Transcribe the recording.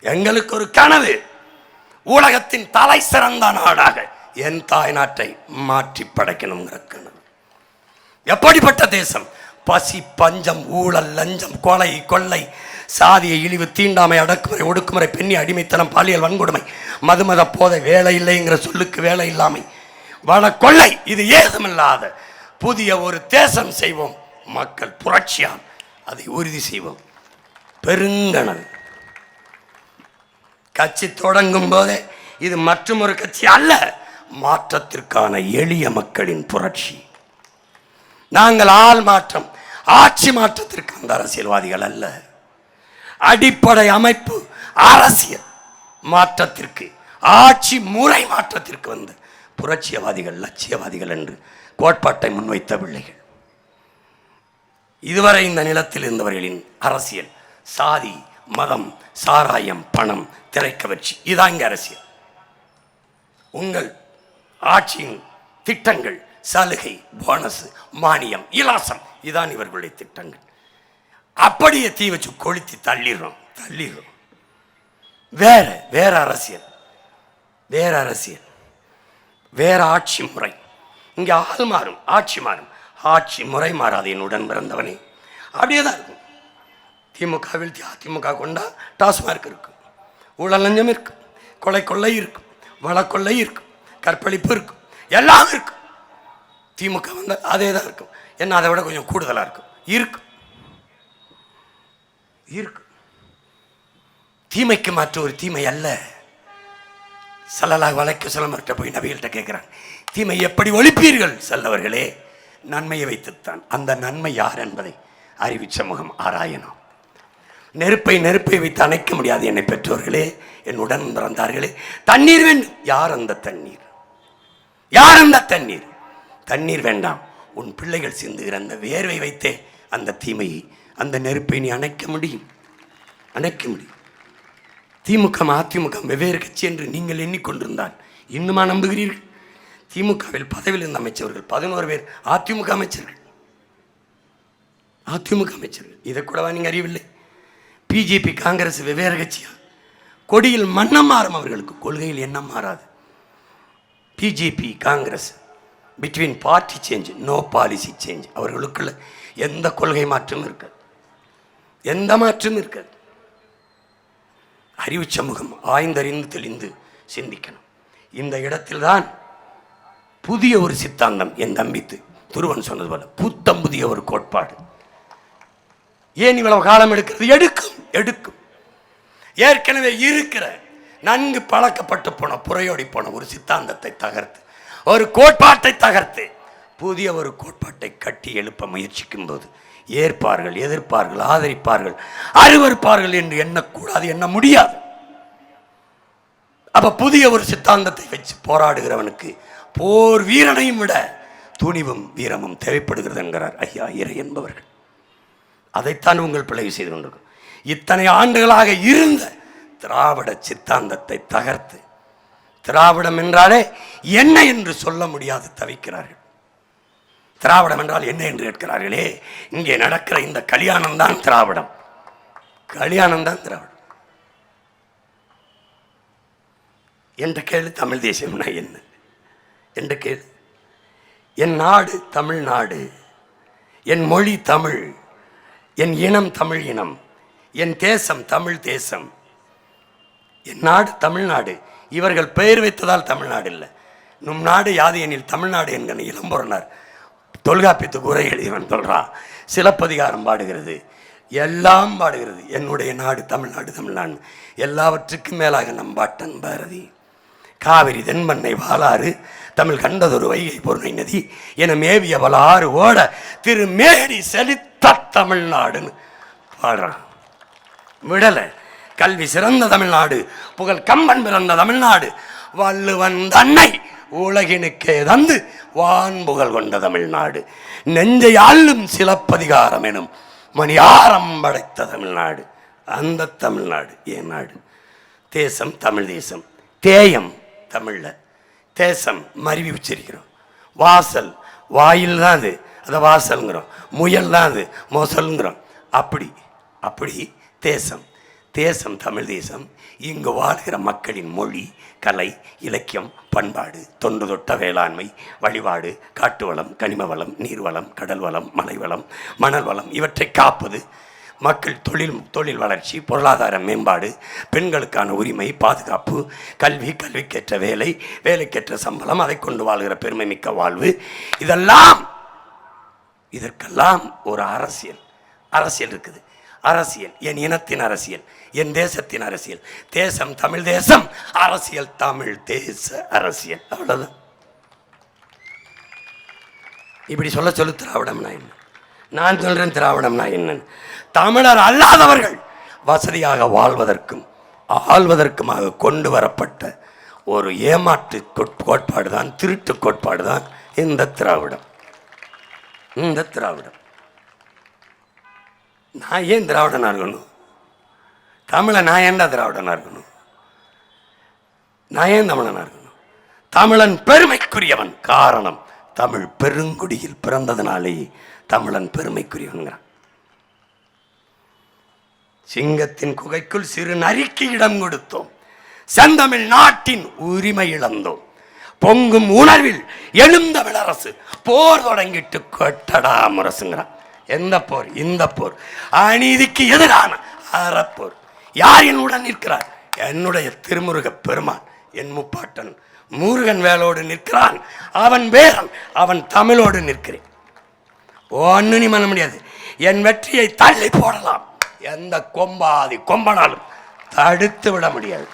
எங்களுக்கு ஒரு கனவு, உலகத்தின் தலை சிறந்த நாடாக என் தாய் நாட்டை மாற்றி படைக்கணுங்கிற கனவு. எப்படிப்பட்ட தேசம்? பசி, பஞ்சம், ஊழல், லஞ்சம், கொலை, கொள்ளை, சாதிய இழிவு, தீண்டாமை, அடக்குமுறை, ஒடுக்குமுறை, பெண்ணி அடிமைத்தனம், பாலியல் வன்கொடுமை, மதுமத போதை, வேலை இல்லைங்கிற சொல்லுக்கு வேலை இல்லாமை, வள கொள்ளை, இது ஏதுமில்லாத புதிய ஒரு தேசம் செய்வோம். மக்கள் புரட்சியால் அதை உறுதி செய்வோம். பெருங்கனல். கட்சி தொடங்கும் போதே இது மற்றும் ஒரு கட்சி அல்ல, மாற்றத்திற்கான எளிய மக்களின் புரட்சி. நாங்கள் ஆள் மாற்றம், ஆட்சி மாற்றத்திற்கு அந்த அரசியல்வாதிகள் அல்ல. அடிப்படை அமைப்பு அரசியல் மாற்றத்திற்கு, ஆட்சி முறை மாற்றத்திற்கு வந்த புரட்சியவாதிகள், லட்சியவாதிகள் என்று கோட்பாட்டை முன்வைத்த பிள்ளைகள். இதுவரை இந்த நிலத்தில் இருந்தவர்களின் அரசியல் சாதி, மதம், சாராயம், பணம், திரைக்கவர்ச்சி, இதான் இங்க அரசியல். உங்கள் ஆட்சியின் திட்டங்கள் சலுகை, போனஸ், மானியம், இலாசம், இதான் இவர்களுடைய திட்டங்கள். அப்படியே தீ வச்சு கொளுத்தி தள்ளிடுறோம். வேற அரசியல், வேற அரசியல், வேற ஆட்சி முறை. இங்கே ஆள் மாறும், ஆட்சி மாறும், ஆட்சி முறை மாறாது. என் உடன் பிறந்தவனே, அப்படியே தான் இருக்கும். திமுக வீழ்த்தி அதிமுக கொண்டா டாஸ்மார்க் இருக்கும், ஊழல் லஞ்சம் இருக்கும், கொலை கொள்ளை இருக்கும், வளக்கொள்ளை இருக்கும், கற்பழிப்பு இருக்கும், எல்லாம் இருக்கும். திமுக வந்து அதே தான் இருக்கும். என்ன அதை விட கொஞ்சம் கூடுதலாக இருக்கும். இருக்கும். தீமைக்கு மாற்ற ஒரு தீமை அல்ல. சல்லல்லாஹு அலைஹி வஸல்லம் போய் நபிகள்கிட்ட கேட்குறாங்க, தீமை எப்படி ஒழிப்பீர்கள்? செல்லவர்களே, நன்மையை வைத்துத்தான். அந்த நன்மை யார் என்பதை அறிவிச்ச முகம் ஆராயணும். நெருப்பை வைத்து அணைக்க முடியாது. என்னை பெற்றோர்களே, என் உடன் பிறந்தார்களே, தண்ணீர் வேண்டும். யார் அந்த தண்ணீர்? யார் அந்த தண்ணீர்? தண்ணீர் வேண்டாம். உன் பிள்ளைகள் சிந்துகிற அந்த வேர்வை வைத்தே அந்த தீமையை, அந்த நெருப்பை நீ அணைக்க முடியும். திமுக அதிமுக வெவ்வேறு கட்சி என்று நீங்கள் எண்ணிக்கொண்டிருந்தால் இன்னுமா நம்புகிறீர்கள்? திமுகவில் பதவியில் இருந்த அமைச்சர்கள் 11 பேர் அதிமுக அமைச்சர்கள். இதை கூடவா நீங்கள் அறியவில்லை? பிஜேபி, காங்கிரஸ் வெவ்வேறு கட்சியா? கொடியில் மன்னம் மாறும் அவர்களுக்கு, கொள்கையில் எண்ணம் மாறாது. BJP, Congress, between party change, no policy change. அவர்களுக்குள்ள எந்த கொள்கை மாற்றம் இருக்காது, எந்த மாற்றம் இருக்காது. அறிவு சமூகம் ஆய்ந்தறிந்து தெளிந்து சிந்திக்கணும். இந்த இடத்தில்தான் புதிய ஒரு சித்தாந்தம், என் தம்பித்து துருவன் சொன்னது போல புத்தம் புதிய ஒரு கோட்பாடு. ஏன் இவ்வளவு காலம் எடுக்கிறது? எடுக்கும். ஏற்கனவே இருக்கிற நன்கு பழக்கப்பட்டு போன, புறையோடி போன ஒரு சித்தாந்தத்தை தகர்த்து, ஒரு கோட்பாட்டை தகர்த்து, புதிய ஒரு கோட்பாட்டை கட்டி எழுப்ப முயற்சிக்கும் போது ஏற்பார்கள், எதிர்ப்பார்கள், ஆதரிப்பார்கள், அருவருப்பார்கள் என்று எண்ணக்கூடாது, எண்ண முடியாது. அப்ப புதிய ஒரு சித்தாந்தத்தை வச்சு போராடுகிறவனுக்கு போர் வீரனையும் விட துணிவும் வீரமும் தேவைப்படுகிறது என்கிறார் ஐயா இறை என்பவர்கள். அதைத்தான் உங்கள் பிள்ளை செய்து கொண்டிருக்கும். இத்தனை ஆண்டுகளாக இருந்த திராவிட சித்தாந்தத்தை தகர்த்து, திராவிடம் என்றாலே என்ன என்று சொல்ல முடியாது தவிக்கிறார்கள். திராவிடம் என்றால் என்ன என்று கேட்கிறார்களே. இங்கே நடக்கிற இந்த கல்யாணம் தான் திராவிடம். என்ற கேள்வி தமிழ் தேசியம்னா என்ன என்ற கேள்வி. என் நாடு தமிழ்நாடு, என் மொழி தமிழ், என் இனம் தமிழ் இனம், என் தேசம் தமிழ் தேசம், என் நாடு தமிழ்நாடு. இவர்கள் பெயர் வைத்ததால் தமிழ்நாடு இல்லை. நும் நாடு யாது எனில் தமிழ்நாடு என்கிற இளம்பொருளார் தொல்காப்பியத்துக்கு உரை எழுதியவன் சொல்றான். சிலப்பதிகாரம் பாடுகிறது, எல்லாம் பாடுகிறது, என்னுடைய நாடு தமிழ்நாடு தமிழ்நாடு. எல்லாவற்றுக்கும் மேலாக நம் பாட்டன் பாரதி. காவிரி தென்பண்ணை வாளாறு தமிழ் கண்டதொரு வைகை பொருணை நதி என மேவிய வளாறு ஓட திரு மேடி செழித்த தமிழ்நாடுன்னு பாடுறான். விடலை. கல்வி சிறந்த தமிழ்நாடு, புகழ் கம்பன் பிறந்த தமிழ்நாடு, வள்ளுவன் தன்னை உலகினுக்கே தந்து வான்புகழ் கொண்ட தமிழ்நாடு, நெஞ்சை ஆளும் சிலப்பதிகாரம் எனும் மணியாரம் படைத்த தமிழ்நாடு. அந்த தமிழ்நாடு என் நாடு. தேசம் தமிழ் தேசம். தேயம் தமிழ்ல, தேசம் மருவி உச்சரிக்கிறோம். வாசல் வாயில் தான் அது, அதை வாசல்ங்கிறோம். முயல் தான் அது, மோசல்ங்கிறோம். அப்படி தேசம். தேசம் தமிழ் தேசம். இங்கு வாழ்கிற மக்களின் மொழி, கலை, இலக்கியம், பண்பாடு, தொன்று தொட்ட வேளாண்மை, வழிபாடு, காட்டு வளம், கனிம வளம், நீர்வளம், கடல் வளம், மலை வளம், மணல் வளம் இவற்றை காப்பது, மக்கள் தொழில் வளர்ச்சி, பொருளாதார மேம்பாடு, பெண்களுக்கான உரிமை, பாதுகாப்பு, கல்வி, கல்விக்கேற்ற வேலை, வேலைக்கேற்ற சம்பளம், அதை கொண்டு வாழ்கிற பெருமை மிக்க வாழ்வு, இதற்கெல்லாம் ஒரு அரசியல் இருக்குது. அரசியல் என் இனத்தின் அரசியல், என் தேசத்தின் அரசியல். தேசம் தமிழ் தேசம், அரசியல் தமிழ் தேச அரசியல். அவ்வளவுதான். இப்படி சொல்ல திராவிடம்னா என்ன? நான் சொல்றேன் திராவிடம்னா என்னன்னு. தமிழர் அல்லாதவர்கள் வசதியாக வாழ்வதற்கும் ஆள்வதற்குமாக கொண்டு வரப்பட்ட ஒரு ஏமாற்று கோட்பாடு தான், திருட்டு கோட்பாடு தான் இந்த திராவிடம். நான் ஏன் திராவிடனா இருக்கணும்? தமிழை நான் ஏன்டா திராவிடனா இருக்கணும்? நான் ஏன் தமிழனா இருக்கணும்? தமிழன் பெருமைக்குரியவன். காரணம், தமிழ் பெருங்குடியில் பிறந்ததுனாலே தமிழன் பெருமைக்குரியவன்கிறான். சிங்கத்தின் குகைக்குள் சிறு நரிக்கு இடம் கொடுத்தோம், செந்தமிழ் நாட்டின் உரிமை இழந்தோம். பொங்கும் உணர்வில் எழுந்தமிழ் அரசு போர் தொடங்கிட்டு கொட்டடா முரசுங்கிறான். எந்த போர்? இந்த போர். அநீதிக்கு எதிரான அறப்போர். யார் என்னுடன் நிற்கிறார்? என்னுடைய திருமுருக பெருமான், என் முப்பாட்டன் முருகன் வேலோடு நிற்கிறான். அவன் வேறன், அவன் தமிழோடு நிற்கிறேன். ஒன்னு நீ பண்ண முடியாது. என் வெற்றியை தள்ளி போடலாம், எந்த கொம்பாதி கொம்பனாலும் தடுத்து விட முடியாது.